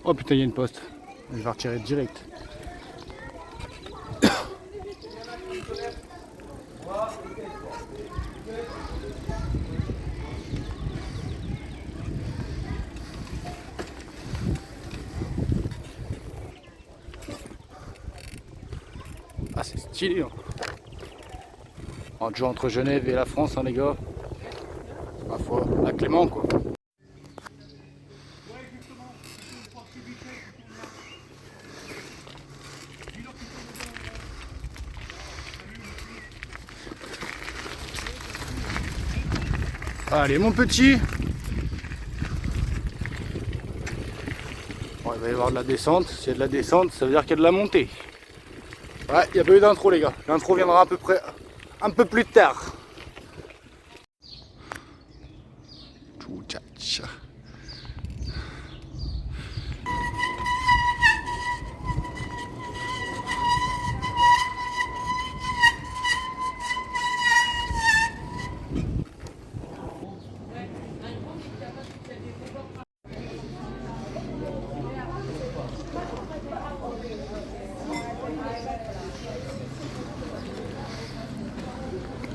Oh putain, il y a une poste. Je vais retirer direct. Ah, c'est stylé. Hein. On joue entre Genève et la France, hein, les gars. Ma foi, à Clément, quoi. Allez, mon petit. Bon, il va y avoir de la descente. S'il y a de la descente, ça veut dire qu'il y a de la montée. Ouais, il n'y a pas eu d'intro, les gars. L'intro viendra à peu près un peu plus tard.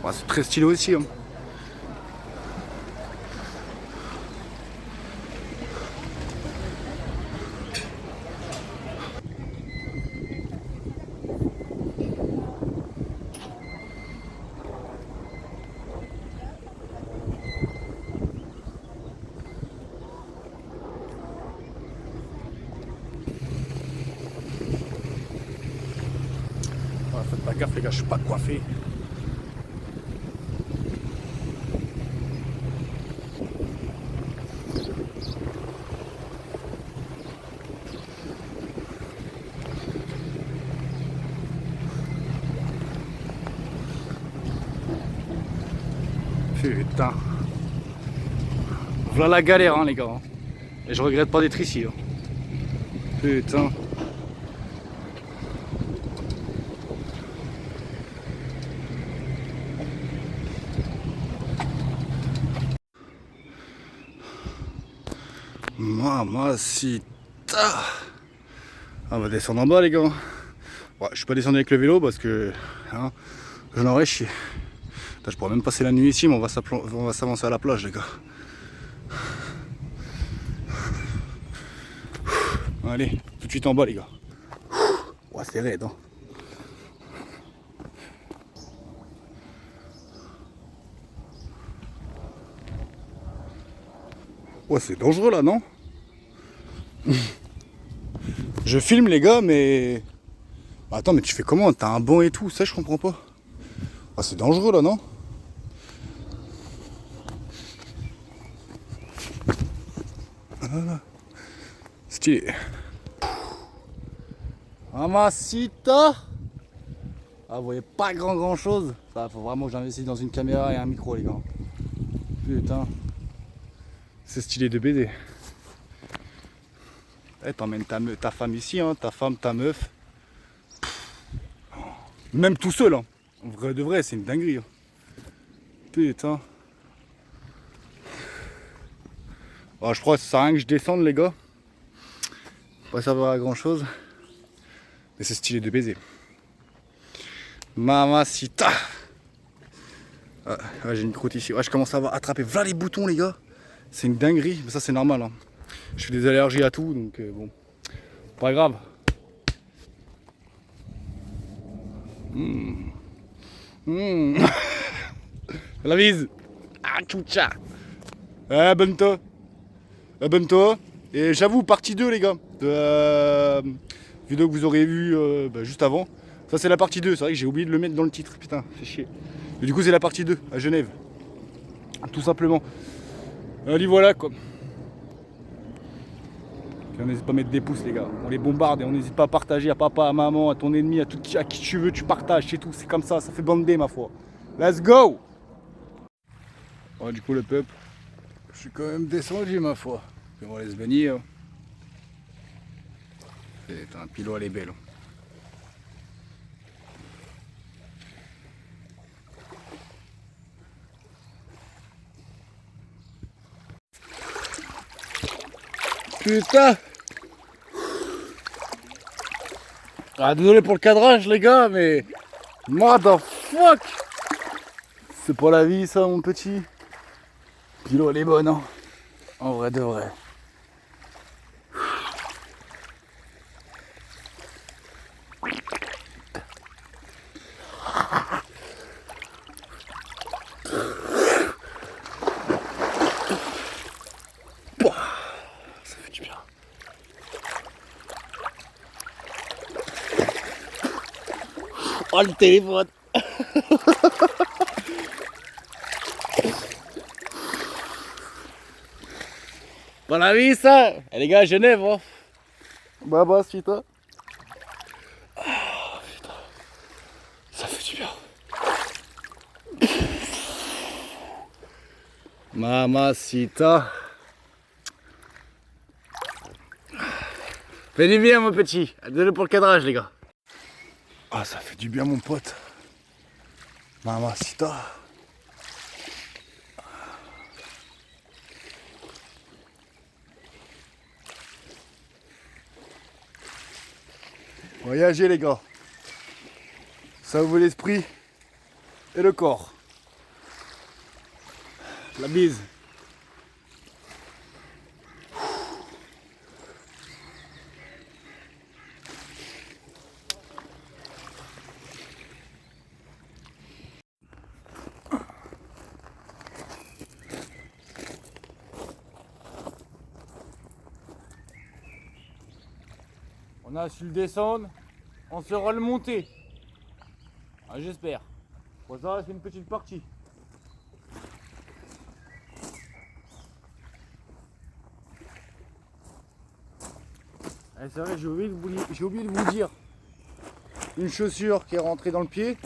Ouais, c'est très stylé aussi. Hein. Ouais, faites pas gaffe, les gars, je suis pas coiffé. Putain. Voilà la galère, hein, les gars. Et je regrette pas d'être ici. Hein. Putain. Mamacita. On va descendre en bas, les gars. Ouais, je suis pas descendu avec le vélo parce que hein, j'en aurais chié. Putain, je pourrais même passer la nuit ici, mais on va s'avancer à la plage, les gars. Allez, tout de suite en bas, les gars. Ouais, c'est raide, hein. Ouais, c'est dangereux là, non? Je filme, les gars, mais... Attends, mais tu fais comment? T'as un banc et tout, ça je comprends pas. Ah, c'est dangereux là, non? Voilà. Stylé. Mamacita. Ah, vous voyez pas grand chose. Ça, faut vraiment que j'investisse dans une caméra et un micro, les gars. Putain. C'est stylé de baiser. Eh, t'emmènes ta femme ici, hein, ta femme, ta meuf. Même tout seul, hein. En vrai de vrai, c'est une dinguerie. Hein. Putain. Oh, je crois que ça sert à rien que je descende, les gars. Pas servir à grand chose. Mais c'est stylé de baiser. Mamacita. Ah, ouais, j'ai une croûte ici. Ouais, je commence à attraper. Voilà les boutons, les gars. C'est une dinguerie. Mais ça, c'est normal. Hein. Je fais des allergies à tout. Donc, bon. Pas grave. La bise. Ah, tchoucha. Abonne-toi. Abonne-toi. Et j'avoue, partie 2, les gars. De la vidéo que vous aurez vue juste avant. Ça, c'est la partie 2. C'est vrai que j'ai oublié de le mettre dans le titre. Putain, c'est chier. Et du coup, c'est la partie 2 à Genève. Tout simplement. Allez, voilà quoi. Et on n'hésite pas à mettre des pouces, les gars. On les bombarde et on n'hésite pas à partager à papa, à maman, à ton ennemi, à qui tu veux, tu partages, c'est tout. C'est comme ça fait bander, ma foi. Let's go! Ouais, du coup, le peuple, je suis quand même descendu, ma foi. Puis on va aller se baigner. Hein. C'est un pilot, elle est belle. Putain! Ah, désolé pour le cadrage, les gars, mais. Motherfuck! C'est pas la vie, ça, mon petit. Puis l'eau, elle est bonne, hein. En vrai de vrai. Ça fait du bien. Oh, le téléphone! Pas la vie, ça! Eh, les gars, à Genève, hein. Bah, c'est toi. Ah, putain. Ça fait du bien. Mamacita. Fais du bien, mon petit. Désolé pour le cadrage, les gars. Ah, ça fait du bien, mon pote. Mamacita. Voyagez, les gars. Ça ouvre l'esprit et le corps. La bise. On a su le descendre, on sera le monter. Ah, j'espère. Bon, ça c'est une petite partie. Ah, c'est vrai, j'ai oublié de vous dire. Une chaussure qui est rentrée dans le pied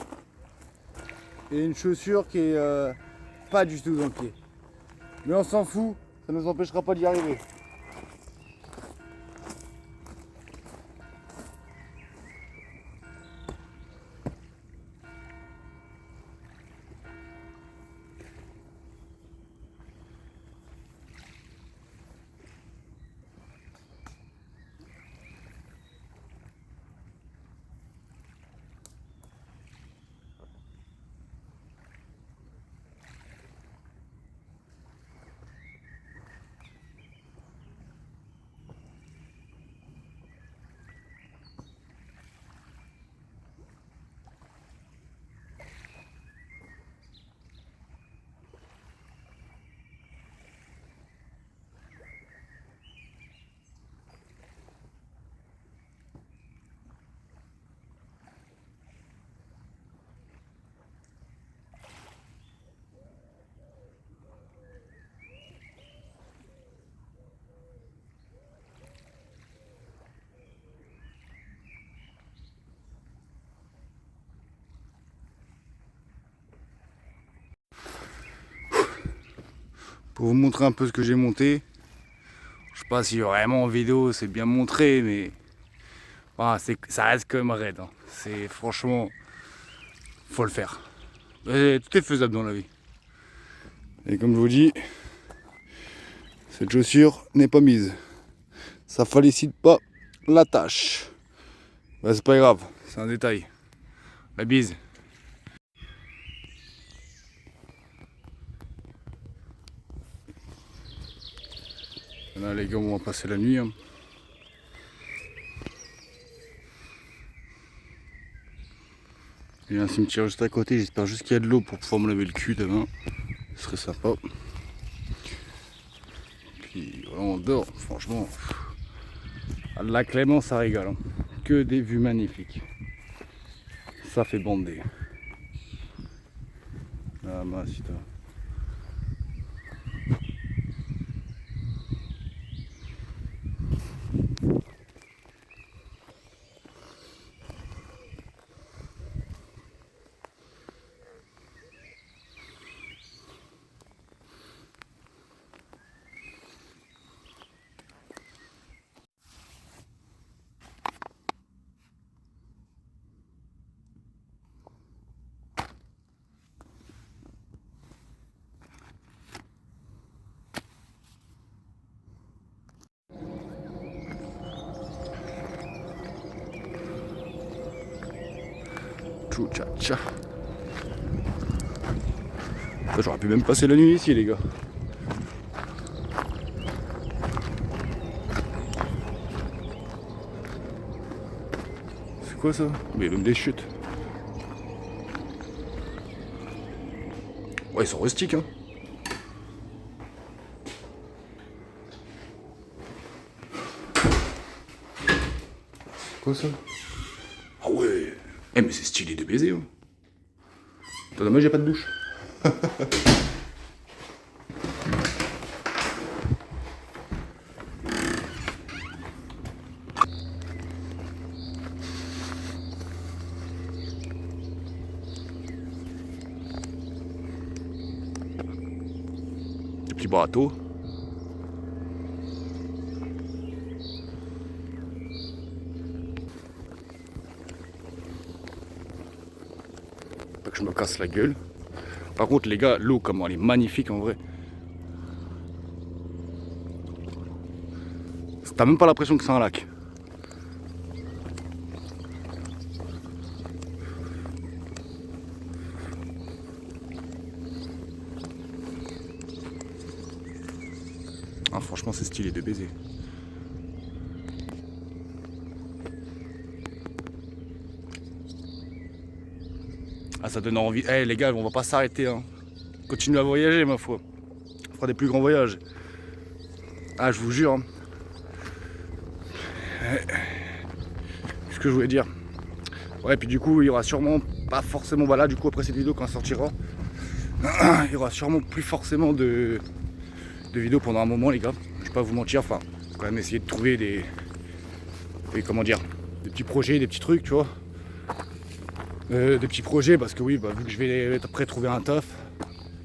et une chaussure qui est pas du tout dans le pied. Mais on s'en fout, ça ne nous empêchera pas d'y arriver. Pour vous montrer un peu ce que j'ai monté. Je sais pas si vraiment en vidéo c'est bien montré, mais voilà, ça reste quand même raide. Hein. C'est franchement, faut le faire. Et tout est faisable dans la vie. Et comme je vous dis, cette chaussure n'est pas mise. Ça félicite pas la tâche. Bah, c'est pas grave, c'est un détail. La bise. Là les gars, on va passer la nuit. Hein. Il y a un cimetière juste à côté, j'espère juste qu'il y a de l'eau pour pouvoir me lever le cul demain. Ce serait sympa. Puis voilà, on dort, franchement. La Clémence, ça régale. Hein. Que des vues magnifiques. Ça fait bander. Ah, Mamacita. Tchou tcha tcha. J'aurais pu même passer la nuit ici les gars. C'est quoi ça? Mais il y a même des chutes. Ouais, ils sont rustiques hein. Quoi ça? Ah ouais. Eh mais c'est stylé de baiser hein. Attends, dommage j'ai pas de douche. Des petits bateaux. Pas que je me casse la gueule. Par contre les gars, l'eau comment elle est magnifique en vrai. T'as même pas l'impression que c'est un lac. Ah, franchement c'est stylé de baiser. Ah ça donne envie. Eh les gars, on va pas s'arrêter hein. Continuez à voyager ma foi. On fera des plus grands voyages. Ah je vous jure hein. Ce que je voulais dire. Ouais puis du coup il y aura sûrement pas forcément, voilà du coup après cette vidéo quand elle sortira, il y aura sûrement plus forcément de vidéos pendant un moment les gars. Je vais pas vous mentir, enfin quand même essayer de trouver des comment dire, des petits projets, des petits trucs tu vois. Des petits projets parce que oui bah, vu que je vais après trouver un taf,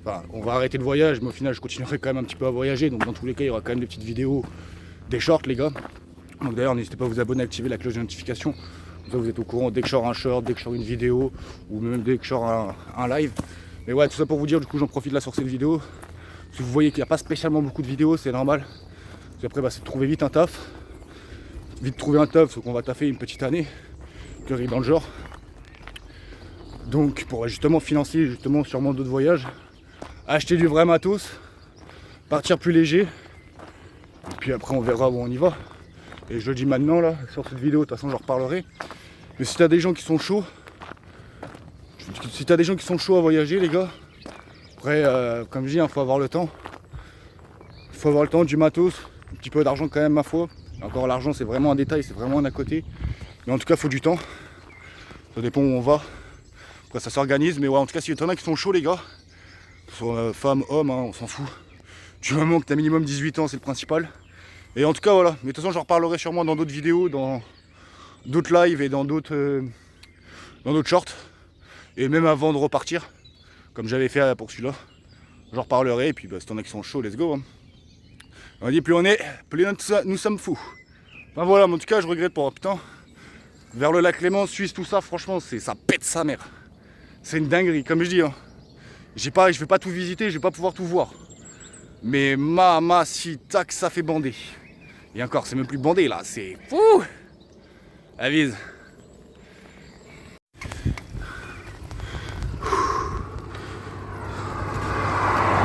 enfin on va arrêter le voyage mais au final je continuerai quand même un petit peu à voyager, donc dans tous les cas il y aura quand même des petites vidéos, des shorts les gars. Donc d'ailleurs n'hésitez pas à vous abonner, à activer la cloche de notification, comme ça vous êtes au courant dès que je sors un short, dès que je sors une vidéo ou même dès que je sors un live. Mais ouais tout ça pour vous dire, du coup j'en profite là sur cette vidéo. Si vous voyez qu'il n'y a pas spécialement beaucoup de vidéos, c'est normal. Parce qu'après bah, c'est de trouver vite un taf. Vite trouver un taf, sauf qu'on va taffer une petite année, dans le genre. Donc pour justement financer justement sûrement d'autres voyages, acheter du vrai matos, partir plus léger, et puis après on verra où on y va. Et je le dis maintenant là, sur cette vidéo, de toute façon j'en reparlerai. Mais si t'as des gens qui sont chauds, à voyager les gars, après comme je dis, il faut avoir le temps. Il faut avoir le temps, du matos, un petit peu d'argent quand même ma foi. Encore l'argent c'est vraiment un détail, c'est vraiment un à côté. Mais en tout cas il faut du temps. Ça dépend où on va. Après ça s'organise, mais ouais en tout cas s'il y en a qui sont chauds les gars, que ce soit femmes, hommes, hein, on s'en fout. Du moment que tu as minimum 18 ans c'est le principal. Et en tout cas voilà, mais de toute façon j'en reparlerai sûrement dans d'autres vidéos, dans d'autres lives et dans d'autres shorts. Et même avant de repartir, comme j'avais fait pour celui-là, j'en reparlerai. Et puis bah, si t'en as qui sont chauds, let's go hein. On dit plus on est, plus nous sommes fous. Enfin voilà, mais en tout cas je regrette pour putain. Vers le lac Léman, Suisse, tout ça, franchement ça pète sa mère. C'est une dinguerie, comme je dis hein. Je vais pas tout visiter, je vais pas pouvoir tout voir. Mais si tac ça fait bander. Et encore c'est même plus bandé là, c'est fou. Avise.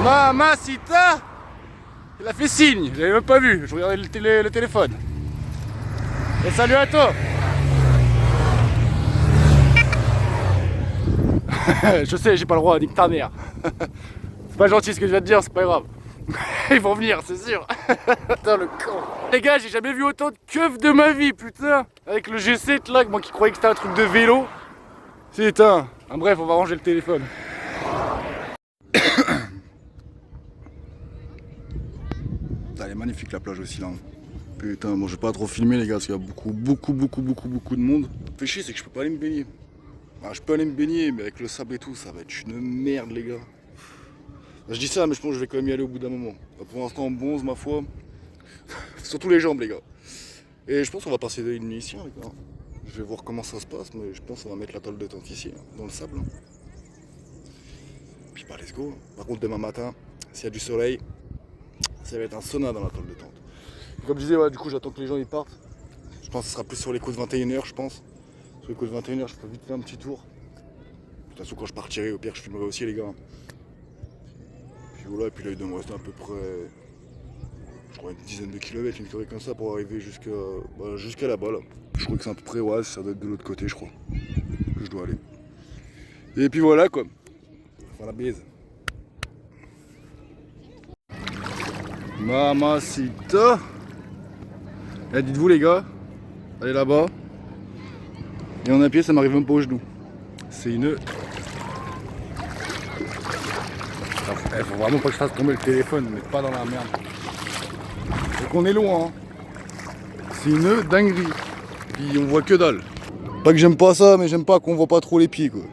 Mamacita. Il a fait signe, j'avais même pas vu, je regardais le téléphone. Et salut à toi. Je sais, j'ai pas le droit, nique ta mère. C'est pas gentil ce que je viens de dire, c'est pas grave. Ils vont venir, c'est sûr. Putain le con. Les gars, j'ai jamais vu autant de keufs de ma vie, putain. Avec le G7 là, moi qui croyais que c'était un truc de vélo. Putain. Ah, bref, on va ranger le téléphone. Elle est magnifique la plage aussi là. Putain, bon je vais pas trop filmer les gars parce qu'il y a beaucoup de monde. Fait chier, c'est que je peux pas aller me baigner. Ah, je peux aller me baigner mais avec le sable et tout ça va être une merde les gars. Je dis ça mais je pense que je vais quand même y aller au bout d'un moment. Pour l'instant on bronze ma foi. Surtout les jambes les gars. Et je pense qu'on va passer une nuit ici hein, les gars. Je vais voir comment ça se passe mais je pense qu'on va mettre la tôle de tente ici, hein, dans le sable. Hein. Puis bah let's go. Par contre demain matin, s'il y a du soleil, ça va être un sauna dans la tôle de tente. Et comme je disais, ouais, du coup j'attends que les gens y partent. Je pense que ce sera plus sur les coups de 21h je pense. Sur les coups de 21h je peux vite faire un petit tour. toute façon, quand je partirai, au pire, je filmerai aussi, les gars. Puis voilà, et puis là, il doit me rester à peu près, je crois, une dizaine de kilomètres, une connerie comme ça, pour arriver jusqu'à là-bas, là. Je crois que c'est à peu près, ouais, ça doit être de l'autre côté, je crois, que je dois aller. Et puis voilà, quoi. Enfin, la baise. Mamacita. Eh, dites-vous, les gars, allez là-bas. Et en pied, ça m'arrive même pas aux genoux. C'est une... Il faut vraiment pas que je fasse tomber le téléphone, mais pas dans la merde. Donc on est loin. Hein. C'est une dinguerie. Puis on voit que dalle. Pas que j'aime pas ça, mais j'aime pas qu'on voit pas trop les pieds, quoi.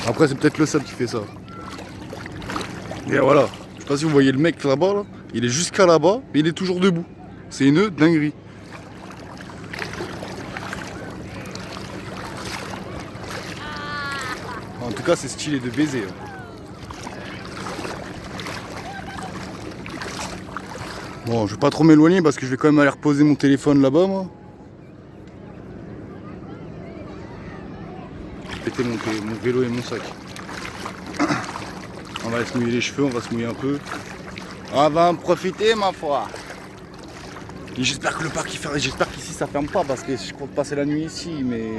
Après, c'est peut-être le sable qui fait ça. Et voilà. Je sais pas si vous voyez le mec là-bas, là. Il est jusqu'à là-bas, mais il est toujours debout. C'est une dinguerie. En tout cas, c'est stylé de baiser. Hein. Bon, je vais pas trop m'éloigner parce que je vais quand même aller reposer mon téléphone là-bas, moi. Péter mon vélo et mon sac. On va se mouiller les cheveux, on va se mouiller un peu. On va en profiter, ma foi. Et j'espère que le parc il ferme. J'espère qu'ici ça ferme pas parce que je compte passer la nuit ici, mais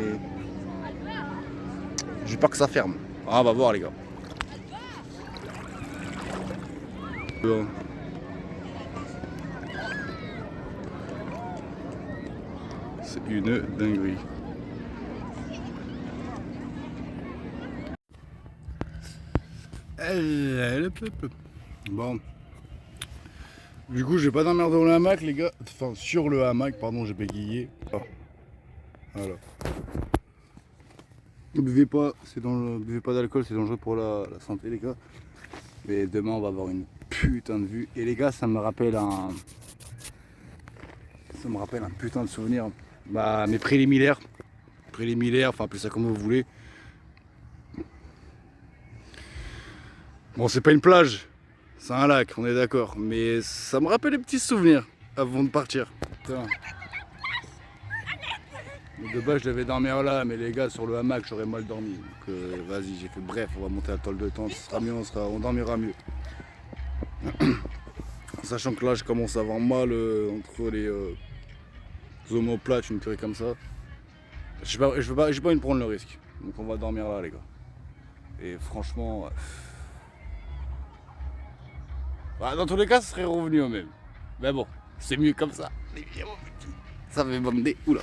j'ai peur que ça ferme. Ah, on va voir, les gars. C'est une dinguerie. Bon. Du coup, j'ai pas dormir dans le hamac, les gars. Enfin, sur le hamac, pardon, j'ai bégayé. Oh. Voilà. Ne buvez pas, buvez pas d'alcool, c'est dangereux pour la santé, les gars. Mais demain, on va avoir une putain de vue. Et les gars, ça me rappelle un putain de souvenir. Bah, mes préliminaires, enfin, appelez ça comme vous voulez. Bon, c'est pas une plage, c'est un lac, on est d'accord. Mais ça me rappelle des petits souvenirs avant de partir. Putain. De base, je devais dormir là, mais les gars, sur le hamac, j'aurais mal dormi. Donc, vas-y, j'ai fait bref, on va monter à la tôle de tente, ce sera mieux, on dormira mieux. Sachant que là, je commence à avoir mal entre les omoplates, une connerie comme ça. J'ai pas envie de prendre le risque. Donc, on va dormir là, les gars. Et franchement. Bah, dans tous les cas, ce serait revenu au même. Mais bon, c'est mieux comme ça. Ça fait bander. Oula.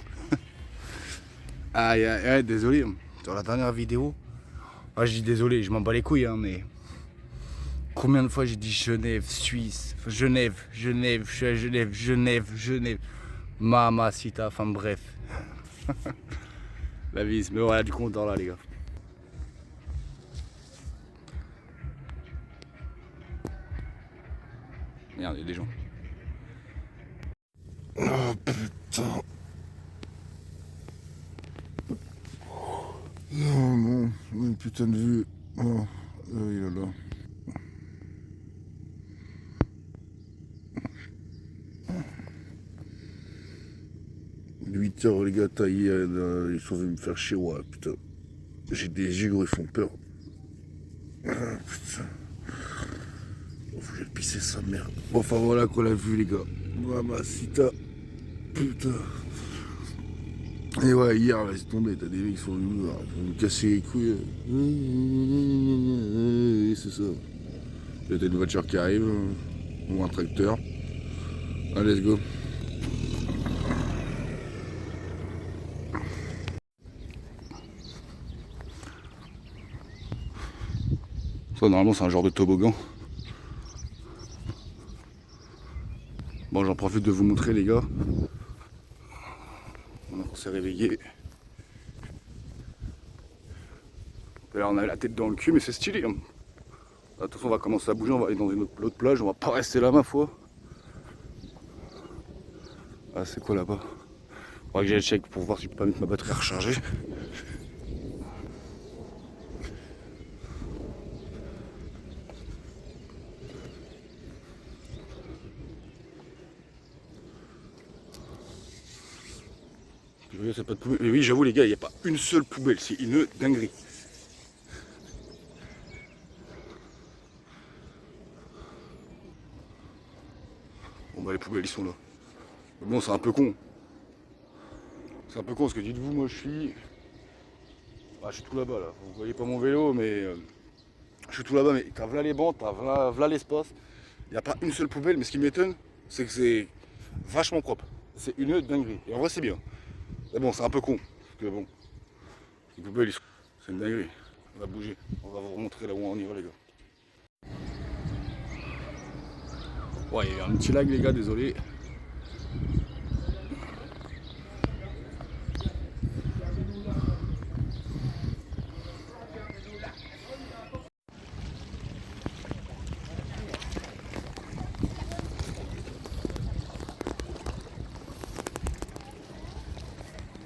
Aïe, désolé. Sur la dernière vidéo, je dis désolé, je m'en bats les couilles, hein, mais combien de fois j'ai dit Genève, Suisse, Genève, je suis à Genève. Mamacita, enfin bref. La vis, mais voilà, du coup on dort là, les gars. Merde, il y a des gens. Oh putain. Non, une putain de vue. Oh, il est là. « 8h, les gars, taillés, ils sont venus me faire chier, ouais, putain. J'ai des yeux, ils font peur. Ah, putain. Faut que j'aille pisser sa merde. Bon, enfin voilà qu'on l'a vu, les gars. Mamacita. Putain. Et ouais, hier, laisse tomber, t'as des mecs qui sont venus me casser les couilles. C'est ça. Il y a une voiture qui arrive, ou un tracteur. Allez, let's go. Ça, normalement, c'est un genre de toboggan. Bon, j'en profite de vous montrer, les gars. On s'est réveillé. Là, on a la tête dans le cul, mais c'est stylé. Hein. De toute façon, on va commencer à bouger, on va aller dans une autre plage, on va pas rester là, ma foi. Ah, c'est quoi là-bas? Faudra que j'aille check pour voir si je peux pas mettre ma batterie à recharger. Oui, j'avoue, les gars, il n'y a pas une seule poubelle, c'est une dinguerie. Bon bah les poubelles ils sont là. Mais bon c'est un peu con. C'est un peu con parce que dites-vous moi je suis tout là-bas là. Vous voyez pas mon vélo mais je suis tout là-bas mais t'as là les bancs, t'as là l'espace. Il n'y a pas une seule poubelle mais ce qui m'étonne c'est que c'est vachement propre. C'est une dinguerie. Et en vrai c'est bien. Mais bon c'est un peu con. Parce que bon, les poubelles ils sont... c'est une dinguerie. On va bouger. On va vous montrer là où on y va les gars. Ouais, il y a un petit lag les gars, désolé.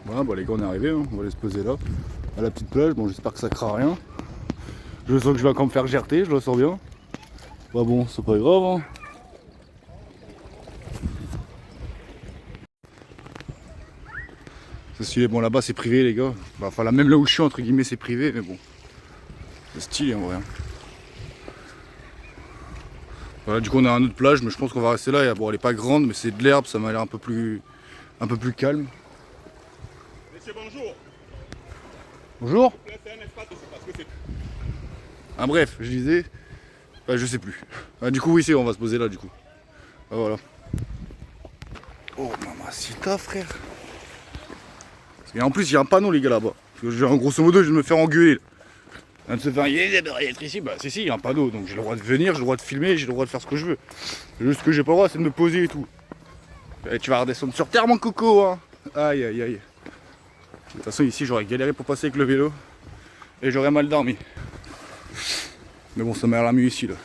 Voilà, bon les gars on est arrivé, hein. On va aller se poser là, à la petite plage. Bon j'espère que ça craint rien. Je sens que je vais encore me faire gerter, je le sens bien. Bah bon, c'est pas grave hein. C'est stylé, bon là-bas c'est privé les gars. Bah, enfin là même là où je suis entre guillemets c'est privé mais bon. C'est stylé en vrai. Voilà du coup on a une autre plage mais je pense qu'on va rester là. Bon elle est pas grande mais c'est de l'herbe, ça m'a l'air un peu plus calme. Monsieur, bonjour. Bonjour. Là, c'est un espace, parce que c'est... Ah bref, je disais. Bah, je sais plus. Ah, du coup oui c'est on va se poser là du coup. Ah, voilà. Oh mamacita frère. Et en plus il y a un panneau les gars là-bas. Grosso modo je vais me faire engueuler. De se faire être ici, bah si il y a un panneau, donc j'ai le droit de venir, j'ai le droit de filmer, j'ai le droit de faire ce que je veux. Juste ce que j'ai pas le droit c'est de me poser et tout. Et tu vas redescendre sur terre mon coco hein. Aïe aïe aïe. De toute façon ici j'aurais galéré pour passer avec le vélo. Et j'aurais mal dormi. Mais bon ça m'a l'air mieux ici là.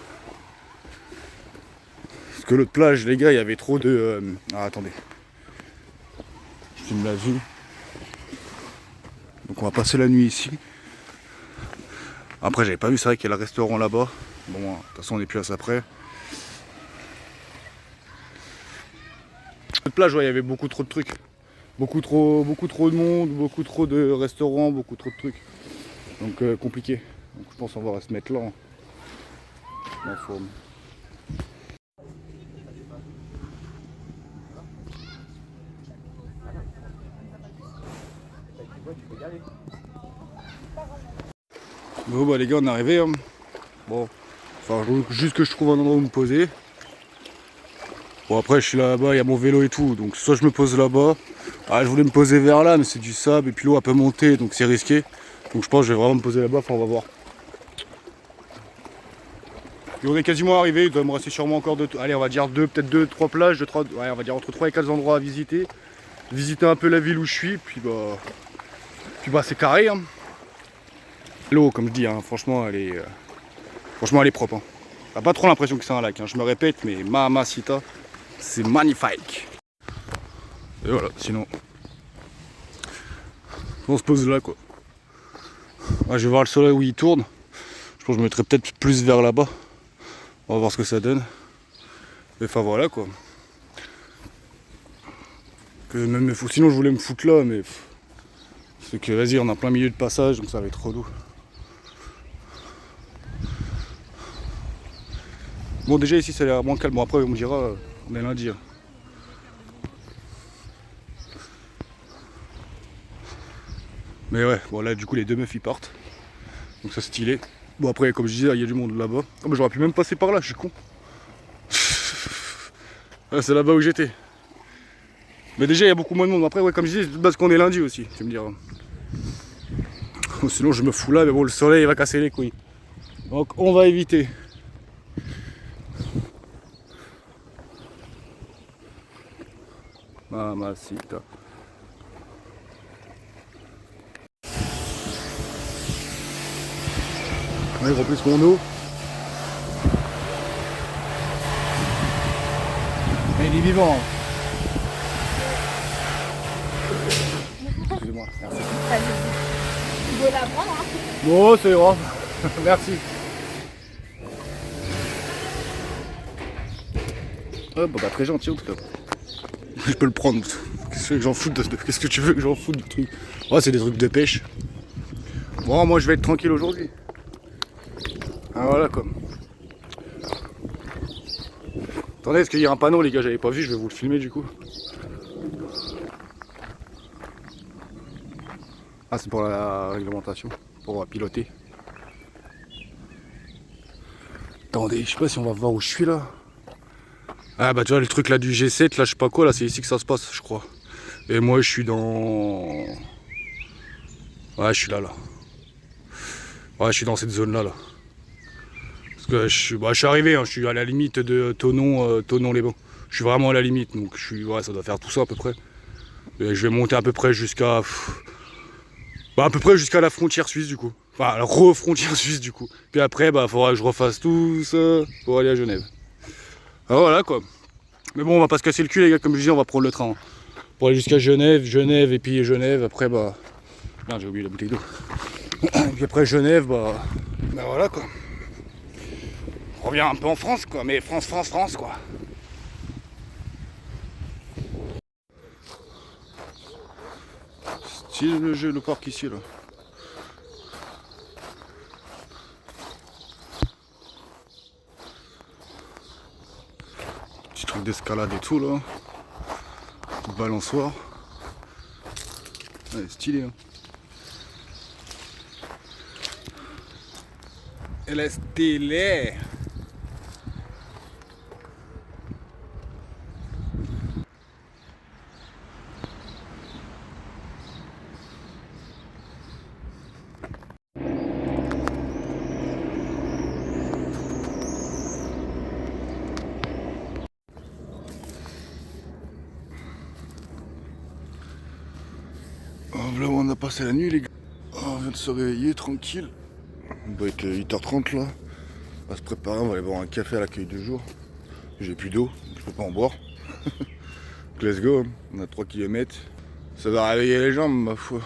Parce que l'autre plage les gars il y avait trop de... Ah attendez. Je filme la vue. Donc on va passer la nuit ici. Après j'avais pas vu, c'est vrai qu'il y a le restaurant là-bas. Bon, de toute façon on est plus à ça près. Cette plage, ouais, il y avait beaucoup trop de trucs. Beaucoup trop de monde, beaucoup trop de restaurants, beaucoup trop de trucs. Donc compliqué. Donc je pense qu'on va se mettre là. En forme. Bon bah les gars on est arrivé hein. Bon, enfin juste que je trouve un endroit où me poser. Bon après je suis là-bas, il y a mon vélo et tout, donc soit je me pose là-bas. Ah je voulais me poser vers là mais c'est du sable et puis l'eau elle peut monter donc c'est risqué. Donc je pense que je vais vraiment me poser là-bas, enfin on va voir. Et on est quasiment arrivé, il doit me rester sûrement encore allez on va dire peut-être 2-3 plages, ouais on va dire entre 3 et 4 endroits à visiter. Visiter un peu la ville où je suis, puis bah c'est carré hein. L'eau comme je dis hein, franchement elle est propre hein. T'as pas trop l'impression que c'est un lac hein. Je me répète mais mamacita c'est magnifique. Et voilà sinon on se pose là quoi. Ouais, je vais voir le soleil où il tourne. Je pense que je me mettrai peut-être plus vers là-bas. On va voir ce que ça donne. Et enfin voilà quoi. Sinon je voulais me foutre là mais c'est que vas-y on est en plein milieu de passage donc ça va être relou. Bon déjà ici ça a l'air moins calme, bon après on me dira on est lundi. Hein. Mais ouais, bon là du coup les deux meufs ils partent. Donc ça c'est stylé. Bon après comme je disais il y a du monde là-bas. Oh mais j'aurais pu même passer par là, je suis con. Ah, c'est là-bas où j'étais. Mais déjà il y a beaucoup moins de monde. Après ouais comme je disais c'est parce qu'on est lundi aussi, tu me diras. Sinon je me fous là mais bon le soleil il va casser les couilles. Donc on va éviter. Mamacita. Ouais, je remplisse mon eau. Mais il est vivant. Excusez-moi, merci. Tu veux la prendre hein? Bon, c'est grave. Merci. Oh, bah, très gentil en tout cas. Je peux le prendre. Qu'est-ce que j'en fous Qu'est-ce que tu veux que j'en foute du truc? Oh, c'est des trucs de pêche. Bon, moi je vais être tranquille aujourd'hui. Ah voilà quoi. Attendez, est-ce qu'il y a un panneau les gars, j'avais pas vu, je vais vous le filmer du coup. Ah c'est pour la réglementation, pour piloter. Attendez, je sais pas si on va voir où je suis là. Ah bah tu vois le truc là du G7, là je sais pas quoi, là c'est ici que ça se passe je crois. Et moi je suis dans... Ouais je suis là. Ouais je suis dans cette zone là. Parce que je suis arrivé, hein, je suis à la limite de Thonon-les-Bains. Je suis vraiment à la limite, donc ouais, ça doit faire tout ça à peu près. Et je vais monter à peu près jusqu'à... Bah à peu près jusqu'à la frontière suisse du coup. Enfin la frontière suisse du coup. Puis après bah faudra que je refasse tout ça pour aller à Genève. Ah voilà quoi. Mais bon on va pas se casser le cul les gars, comme je dis on va prendre le train. Hein. Pour aller jusqu'à Genève et puis Genève après bah... Merde j'ai oublié la bouteille d'eau. Et puis après Genève bah voilà quoi. On revient un peu en France quoi, mais France quoi. Style le jeu, le parc ici là. Petit truc d'escalade et tout là. Petite balançoire. Ouais, stylé hein. Elle est stylée. Là où on a passé la nuit les gars. On vient de se réveiller tranquille. Il doit être 8h30 là. On va se préparer, on va aller boire un café à l'accueil du jour. J'ai plus d'eau, je peux pas en boire. Donc let's go, on a 3 km. Ça va réveiller les jambes ma foi.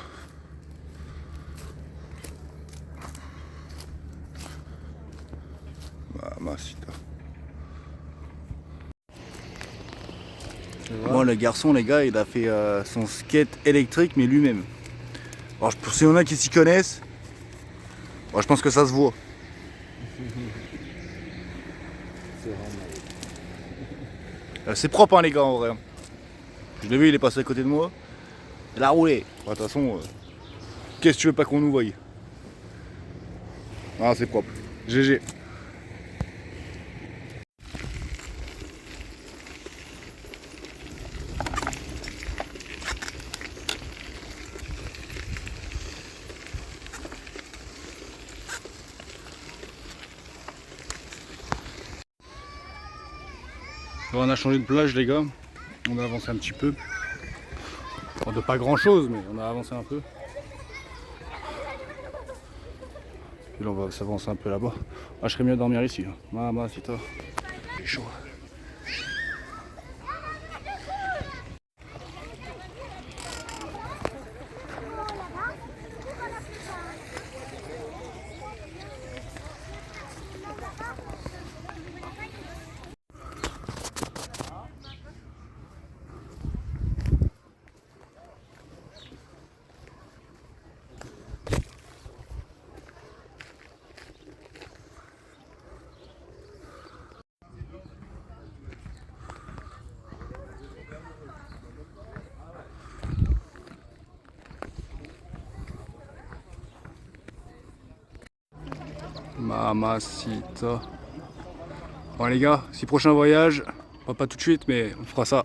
Mamacita. Moi le garçon les gars il a fait son skate électrique mais lui-même. Alors pour s'il y en a qui s'y connaissent, bon, je pense que ça se voit. C'est propre hein, les gars en vrai. Je l'ai vu il est passé à côté de moi. Il a roulé. De toute façon, qu'est-ce que tu veux pas qu'on nous voie? Ah c'est propre. GG. On a changé de plage les gars, on a avancé un petit peu. Bon, de pas grand chose mais on a avancé un peu. Et là on va s'avancer un peu là-bas. Ah je serais mieux de dormir ici. Maman c'est toi. C'est chaud. Mamacita. Bon les gars, si prochain voyage, on va pas tout de suite mais on fera ça.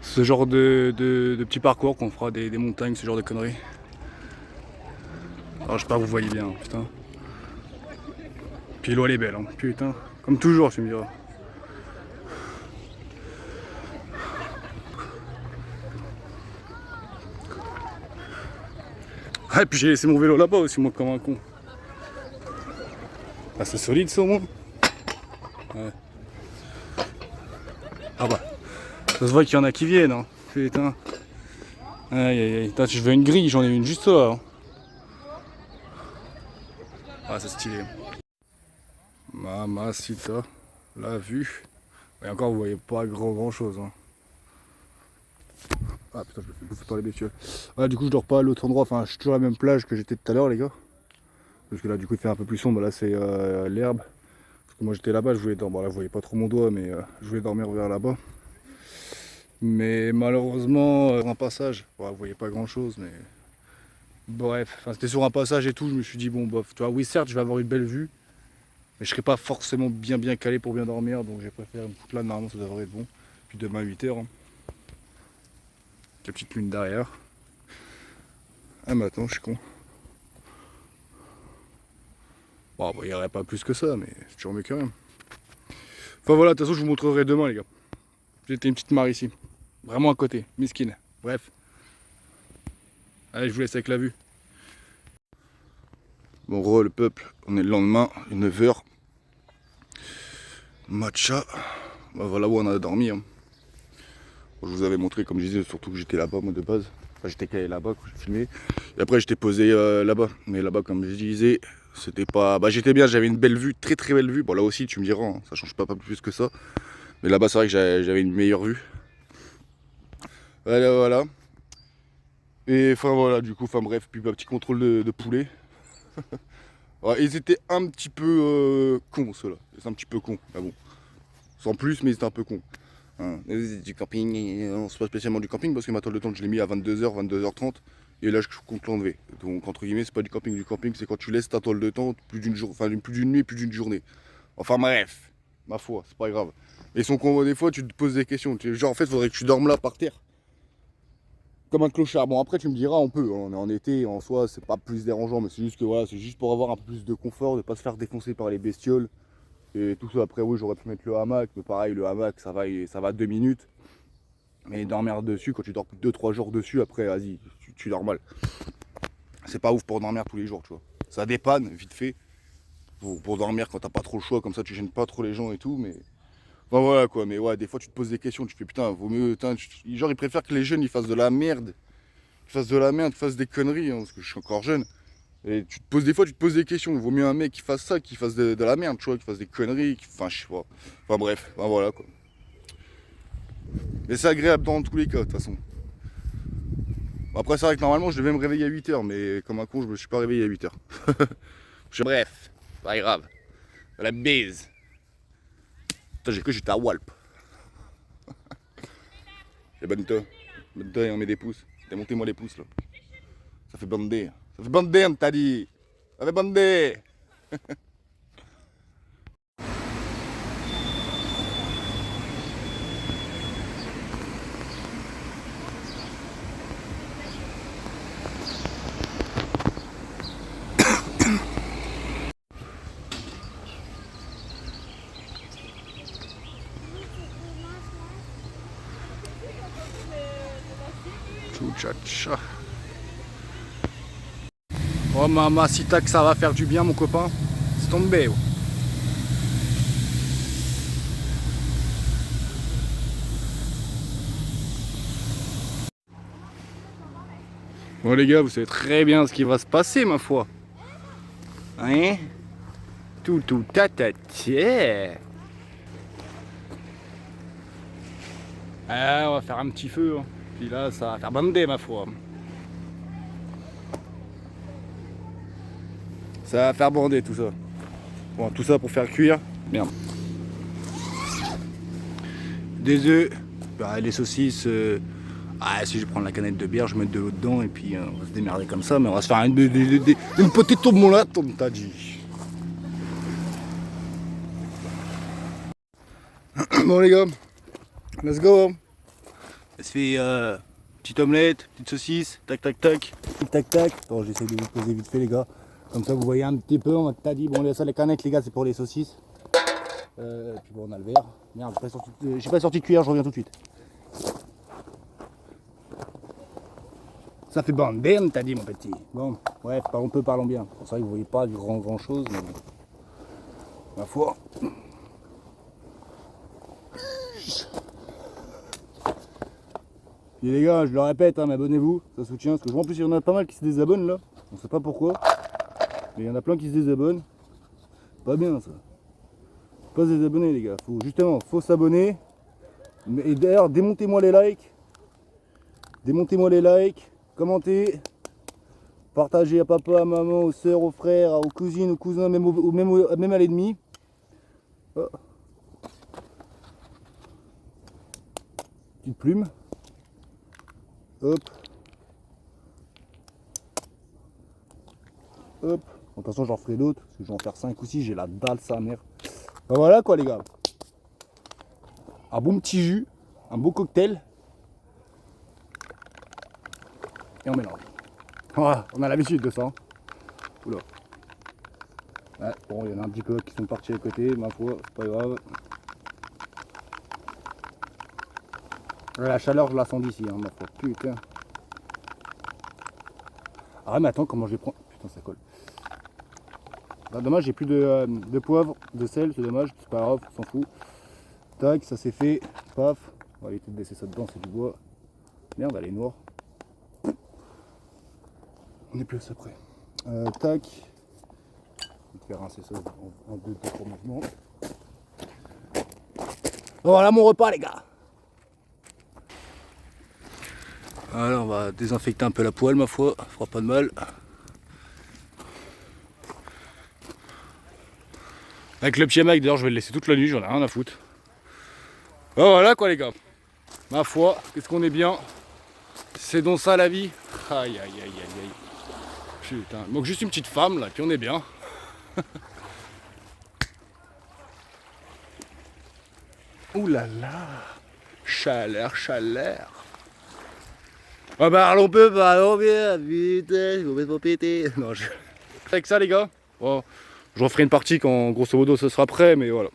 Ce genre de petits parcours qu'on fera des montagnes, ce genre de conneries. Alors j'espère que vous voyez bien, putain. Puis l'eau elle est belle, hein, putain. Comme toujours tu me diras. Ah et puis j'ai laissé mon vélo là-bas aussi moi comme un con. Ah c'est solide ça au moins. Ouais. Ah bah. Ça se voit qu'il y en a qui viennent hein. Putain. Aïe aïe aïe. Putain, je veux une grille, j'en ai une juste là. Hein. Ah c'est stylé. Mamacita. La vue. Et encore vous voyez pas grand chose. Hein. Ah putain je me fais bouffer par les bestioles. Ouais du coup je dors pas à l'autre endroit. Enfin je suis toujours à la même plage que j'étais tout à l'heure les gars. Parce que là du coup il fait un peu plus sombre. Là c'est l'herbe. Parce que moi j'étais là-bas, je voulais dormir. Bon, là vous voyez pas trop mon doigt, mais je voulais dormir vers là-bas. Mais malheureusement, sur un passage, bon, vous voyez pas grand-chose, mais bref, enfin, c'était sur un passage et tout. Je me suis dit bon, bof, tu vois, oui certes, je vais avoir une belle vue, mais je serai pas forcément bien calé pour bien dormir, donc j'ai préféré me foutre là. Normalement, ça devrait être bon. Puis demain 8h, hein. La petite lune derrière. Ah mais attends, je suis con. Bon, il n'y aurait pas plus que ça, mais c'est toujours mieux que rien. Enfin voilà, de toute façon, je vous montrerai demain, les gars. J'étais une petite mare ici. Vraiment à côté, miskine. Bref. Allez, je vous laisse avec la vue. Bon, le peuple, on est le lendemain, 9h. Matcha. Bah, voilà où on a dormi. Hein. Bon, je vous avais montré, comme je disais, surtout que j'étais là-bas, moi de base. Enfin, j'étais calé là-bas quand j'ai filmé. Et après, j'étais posé là-bas. Mais là-bas, comme je disais, c'était pas. Bah, j'étais bien, j'avais une belle vue, très belle vue. Bon, là aussi, tu me diras, hein, ça change pas plus que ça. Mais là-bas, c'est vrai que j'avais une meilleure vue. Voilà. Et enfin voilà, du coup, enfin bref, puis un petit contrôle de poulet. Ouais, ils étaient un petit peu cons, ceux-là. C'est un petit peu con. Ah bon. Sans plus, mais c'était un peu con. Hein. Du camping, non, c'est pas spécialement du camping parce que ma toile de tente, je l'ai mis à 22h, 22h30. Et là, je compte l'enlever. Donc, entre guillemets, c'est pas du camping. Du camping, c'est quand tu laisses ta toile de tente plus d'une nuit, plus d'une journée. Enfin bref, ma foi, c'est pas grave. Et son convoi, des fois, tu te poses des questions. Genre, en fait, il faudrait que tu dormes là par terre. Comme un clochard. Bon, après, tu me diras, on peut. On est en été, en soi, c'est pas plus dérangeant. Mais c'est juste que voilà, c'est juste pour avoir un peu plus de confort, de pas se faire défoncer par les bestioles. Et tout ça. Après, oui, j'aurais pu mettre le hamac. Mais pareil, le hamac, ça va 2 minutes. Mais dormir dessus, quand tu dors 2-3 jours dessus, après, vas-y, tu dors mal. C'est pas ouf pour dormir tous les jours, tu vois. Ça dépanne, vite fait. Pour dormir quand t'as pas trop le choix, comme ça, tu gênes pas trop les gens et tout. Mais. Enfin voilà quoi, mais ouais, des fois tu te poses des questions, tu fais putain, vaut mieux. Putain, genre, ils préfèrent que les jeunes ils fassent de la merde. Qu'ils fassent des conneries, hein, parce que je suis encore jeune. Et des fois tu te poses des questions, il vaut mieux un mec qui fasse ça, qui fasse de la merde, tu vois, qui fasse des conneries, enfin je sais pas. Enfin bref, enfin voilà quoi. Mais c'est agréable dans tous les cas, de toute façon. Bon, après c'est vrai que normalement je devais me réveiller à 8h, mais comme un con je me suis pas réveillé à 8h. Bref, pas grave. La bise. Putain, j'ai cru que j'étais à Walp. Et bonne-toi, et on met des pouces. Démontez-moi les pouces là. Ça fait bander. Ça fait bander, on t'a dit. Ça fait bander. Tchou-tcha-tcha. Oh mamacita que ça va faire du bien mon copain. C'est tombé. Oh. Bon les gars, vous savez très bien ce qui va se passer ma foi. Hein? Tout tataté. Ah, on va faire un petit feu. Hein. Puis là, ça va faire bander ma foi. Ça va faire bander tout ça. Bon, tout ça pour faire cuire. Merde. Des œufs. Bah, les saucisses. Si je vais prendre la canette de bière, je vais mettre de l'eau dedans et puis on va se démerder comme ça. Mais on va se faire une petite tomolade, on t'a dit. Bon les gars, let's go. Ça se fait petite omelette, petite saucisse, tac. Attends, j'essaie de vous poser vite fait les gars. Comme ça vous voyez un petit peu, on t'a dit, bon là ça les canettes les gars c'est pour les saucisses. Puis bon on a le verre. Merde, j'ai pas sorti de cuillère, je reviens tout de suite. Ça fait bander, on t'a dit mon petit. Bon, ouais, parlons bien. C'est vrai que vous voyez pas du grand chose, mais ma foi. Puis les gars, je le répète, hein, mais abonnez-vous, ça soutient. Parce que je vois en plus il y en a pas mal qui se désabonnent là. On sait pas pourquoi. Mais il y en a plein qui se désabonnent. Pas bien ça. Faut pas se désabonner les gars. Faut s'abonner. Et d'ailleurs, démontez-moi les likes. Commentez. Partagez à papa, à maman, aux soeurs, aux frères, aux cousines, aux cousins, même à l'ennemi. Oh. Petite plume. Hop. Hop. De toute façon, j'en ferai d'autres. Parce que je vais en faire 5 ou 6. J'ai la dalle, sa mère. Ben voilà quoi, les gars. Un bon petit jus. Un beau cocktail. Et on mélange. Voilà, on a l'habitude de ça. Hein. Oula. Ouais, bon, il y en a un petit peu qui sont partis à côté, ma foi, c'est pas grave. Ouais, la chaleur, je la sens d'ici, hein, ma foi. Putain. Ah, mais attends, comment je vais prendre. Putain, ça colle. Bah, dommage, j'ai plus de poivre, de sel, c'est dommage, c'est pas grave, on s'en fout. Tac, ça c'est fait. Paf. On va éviter de laisser ça dedans, c'est du bois. Merde, elle est noire. On est plus à ça près. Tac. Je vais faire rincer ça en 2-3 mouvements. Voilà mon repas, les gars. Alors on va désinfecter un peu la poêle, ma foi, ça fera pas de mal. Avec le pied Mike, d'ailleurs, je vais le laisser toute la nuit, j'en ai rien à foutre. Oh, voilà quoi, les gars. Ma foi, qu'est-ce qu'on est bien. C'est donc ça la vie. Aïe, aïe, aïe, aïe, aïe. Putain, il manque juste une petite femme là, puis on est bien. Ouh là là. Chaleur, chaleur. Ah bah on peut pas, on vient, putain, je vais pas péter. Non, je... Avec ça les gars, bon, je referai une partie quand grosso modo ce sera prêt, mais voilà.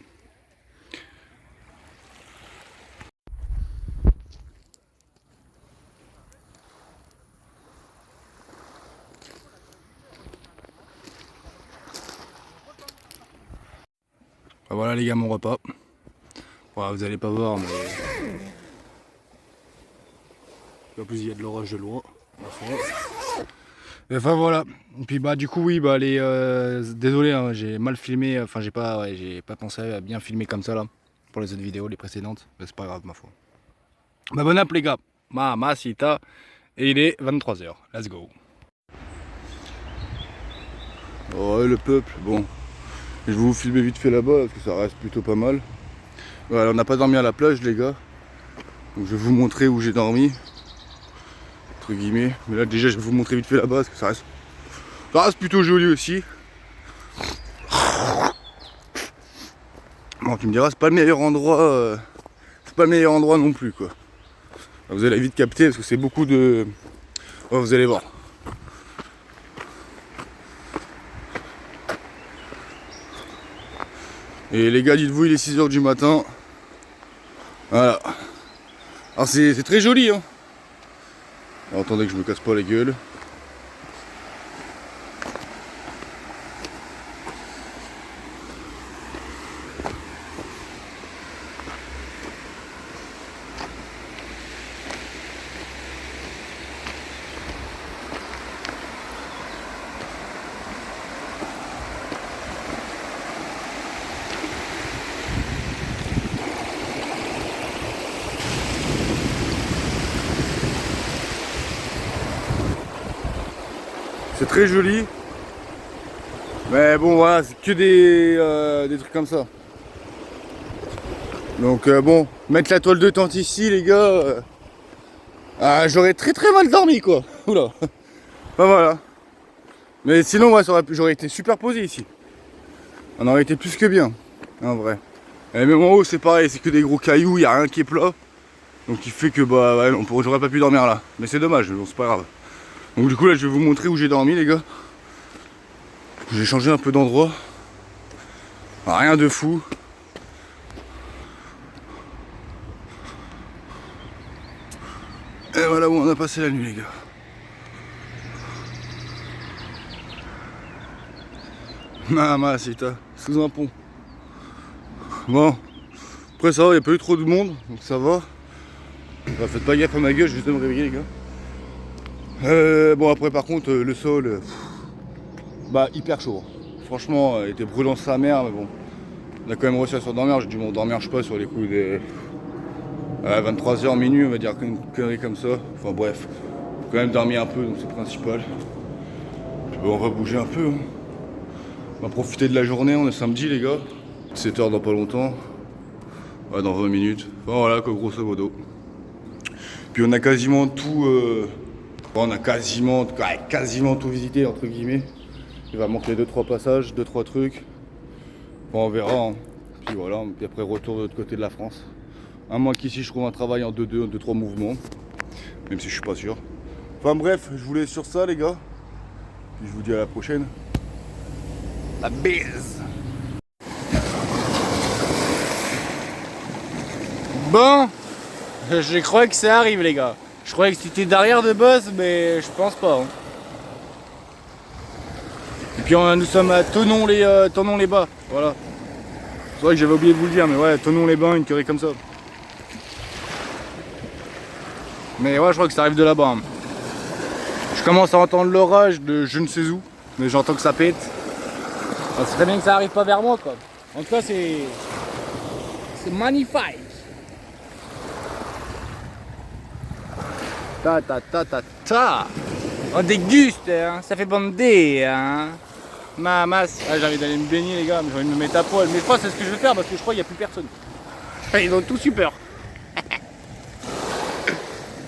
Voilà les gars mon repas. Voilà, vous allez pas voir mais... En plus il y a de l'orage de loin. Enfin voilà. Et puis bah du coup oui bah les désolé hein, j'ai mal filmé, enfin j'ai pas pensé à bien filmer comme ça là pour les autres vidéos, les précédentes, mais c'est pas grave ma foi. Bah bon app les gars, mamacita, et il est 23h, let's go. Ouais le peuple, bon. Je vais vous filmer vite fait là-bas parce que ça reste plutôt pas mal. Voilà, on n'a pas dormi à la plage les gars. Donc je vais vous montrer où j'ai dormi. Entre guillemets. Mais là déjà je vais vous montrer vite fait là-bas parce que ça reste plutôt joli aussi. Bon tu me diras c'est pas le meilleur endroit. C'est pas le meilleur endroit non plus quoi. Vous allez vite capter parce que c'est beaucoup de. Oh, vous allez voir. Et les gars, dites-vous, il est 6h du matin. Voilà. Alors c'est très joli hein. Alors, attendez que je me casse pas la gueule. C'est très joli. Mais bon voilà, c'est que des trucs comme ça. Donc bon, mettre la toile de tente ici les gars, j'aurais très mal dormi quoi. Oula. Enfin voilà. Mais sinon ouais, j'aurais été super posé ici. On aurait été plus que bien, en vrai. Et même en haut c'est pareil, c'est que des gros cailloux, il n'y a rien qui est plat. Donc il fait que bah ouais, j'aurais pas pu dormir là. Mais c'est dommage, bon, c'est pas grave. Donc du coup là je vais vous montrer où j'ai dormi les gars. J'ai changé un peu d'endroit. Rien de fou. Et voilà où on a passé la nuit les gars. Mamacita, sous un pont. Bon, après ça va, il n'y a pas eu trop de monde, donc ça va. Faites pas gaffe à ma gueule, je vais me réveiller les gars. Bon après par contre le sol, bah hyper chaud. Franchement il était brûlant sa mère, mais bon. On a quand même réussi à s'endormir, j'ai dû m'endormir je sais pas sur les coups des 23h minuit on va dire une connerie comme ça. Enfin bref, quand même dormir un peu donc c'est le principal. Puis, bon, on va bouger un peu. Hein. On va profiter de la journée, on est samedi les gars. 7h dans pas longtemps. Ouais, dans 20 minutes. Enfin voilà, quoi, grosso modo. Puis on a quasiment tout... on a quasiment tout visité, entre guillemets. Il va manquer 2-3 passages, 2-3 trucs. Bon, on verra. Hein. Puis voilà, puis après retour de l'autre côté de la France. À moins qu'ici je trouve un travail en 2-3 mouvements. Même si je suis pas sûr. Enfin bref, je vous laisse sur ça les gars. Puis je vous dis à la prochaine. La bise. Bon, je crois que ça arrive les gars. Je croyais que c'était derrière de boss, mais je pense pas. Hein. Et puis nous sommes à Thonon-les-Bas. Voilà. C'est vrai que j'avais oublié de vous le dire, mais ouais, Thonon-les-Bains, une curée comme ça. Mais ouais, je crois que ça arrive de là-bas. Hein. Je commence à entendre l'orage de je ne sais où, mais j'entends que ça pète. Enfin, c'est très bien que ça arrive pas vers moi, quoi. En tout cas, c'est magnifique. Ta ta ta ta ta. On déguste, hein. Ça fait bander, hein. Mamas. Ah, j'ai envie d'aller me baigner, les gars, mais j'ai envie de me mettre à poil. Mais je crois que c'est ce que je vais faire parce que je crois qu'il n'y a plus personne. Ils ont tous eu peur.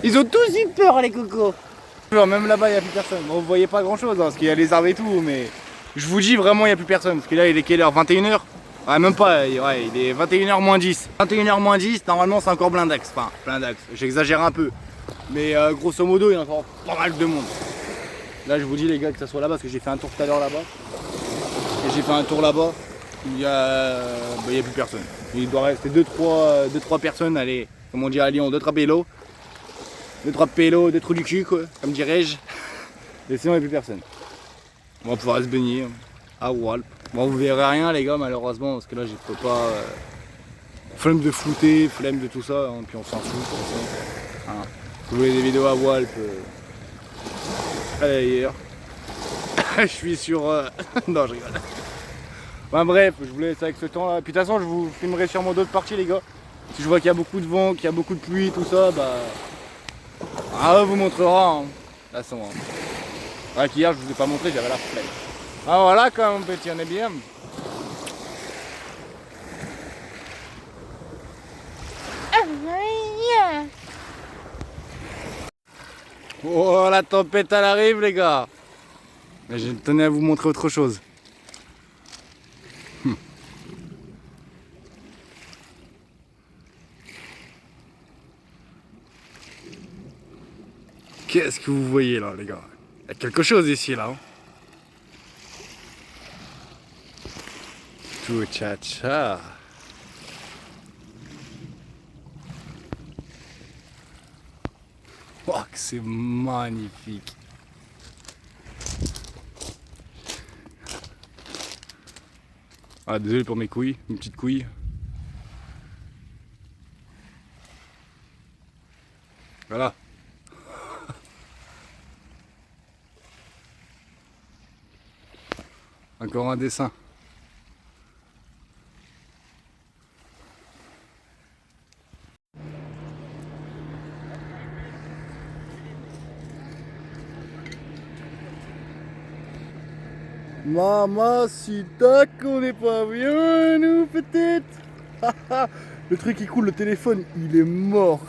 Ils ont tous eu peur, les cocos. Même là-bas, il n'y a plus personne. Bon, vous voyez pas grand-chose, hein, parce qu'il y a les arbres et tout, mais je vous dis vraiment, il n'y a plus personne. Parce que là, il est quelle heure? 21h? Ouais, même pas, ouais, il est 21h moins 10. 21h moins 10, normalement, c'est encore blindax. Enfin, blindax, j'exagère un peu. Mais grosso modo, il y a encore pas mal de monde. Là, je vous dis, les gars, que ça soit là-bas, parce que j'ai fait un tour tout à l'heure là-bas. Et j'ai fait un tour là-bas. Il y a plus personne. Il doit rester 2-3 personnes, allez, comme on dit à Lyon, 2-3 pélos. 2-3 pélos, 2 trous du cul, quoi, comme dirais-je. Et sinon, il n'y a plus personne. On va pouvoir se baigner à Walp. Bon, vous verrez rien, les gars, malheureusement, parce que là, je peux pas. Flemme de flouter, flemme de tout ça, hein, puis on s'en fout. Hein. Si vous voulez des vidéos à Walp, allez ailleurs. Je suis sur. Non, je rigole. Enfin, bref, je vous laisse avec ce temps-là. Puis de toute façon, je vous filmerai sûrement d'autres parties, les gars. Si je vois qu'il y a beaucoup de vent, qu'il y a beaucoup de pluie, tout ça, bah. Ah, on vous montrera. Hein. Là, c'est moi. Ouais, qu'hier, je vous ai pas montré, j'avais la flemme. Ah, voilà, quand même, petit, on est bien. Oh, la tempête, elle arrive, les gars. Mais je tenais à vous montrer autre chose. Qu'est-ce que vous voyez là, les gars? Il y a quelque chose ici, là. Hein. Tout tcha-tcha. Oh, que c'est magnifique. Ah, désolé pour mes couilles, une petite couille. Voilà. Encore un dessin. Mamacita, qu'on n'est pas bien, nous, peut-être. Le truc qui coule, le téléphone, il est mort.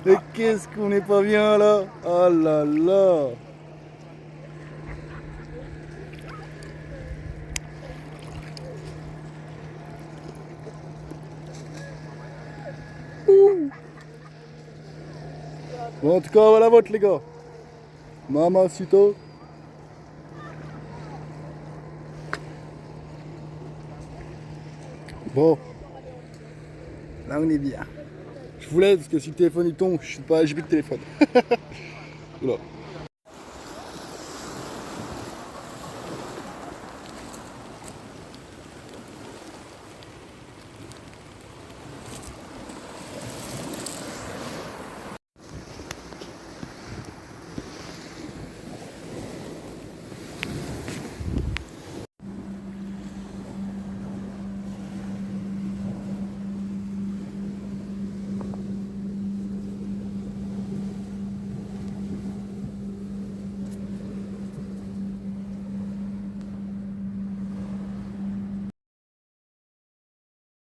Mais qu'est-ce qu'on n'est pas bien, là. Oh là là. Bon, en tout cas, voilà votre, les gars. Mamacita. Bon, là on est bien. Je vous laisse parce que si le téléphone il tombe, j'ai plus de téléphone. Voilà.